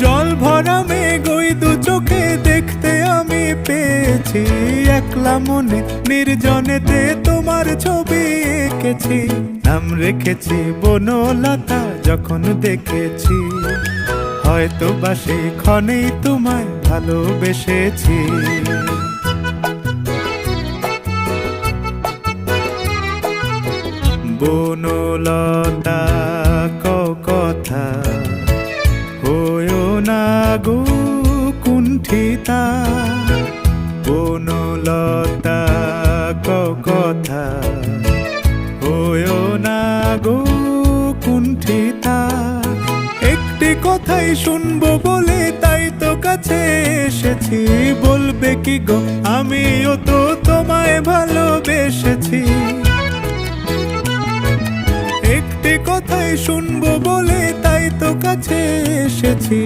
জল ভরা মেঘ ওই দু চোখে দেখতে আমি পেয়েছি, একলা মনে নির্জনেতে তোমার ছবি এঁকেছি। নাম রেখেছি বনলতা যখন দেখেছি, হয়তো বা সেই ক্ষণেই তোমায় ভালোবেসেছি। বনলতা কথা হয়ো না গো কুণ্ঠিতা, বনলতা কথা হয়ো না গো কুণ্ঠিতা। একটি কথাই শুনবো বলে তাই তো কাছে এসেছি, বলবে কি গো আমিও তো তোমায় ভালোবেসেছি। একটি কথাই শুনবো বলে তাই তো কাছে এসেছি,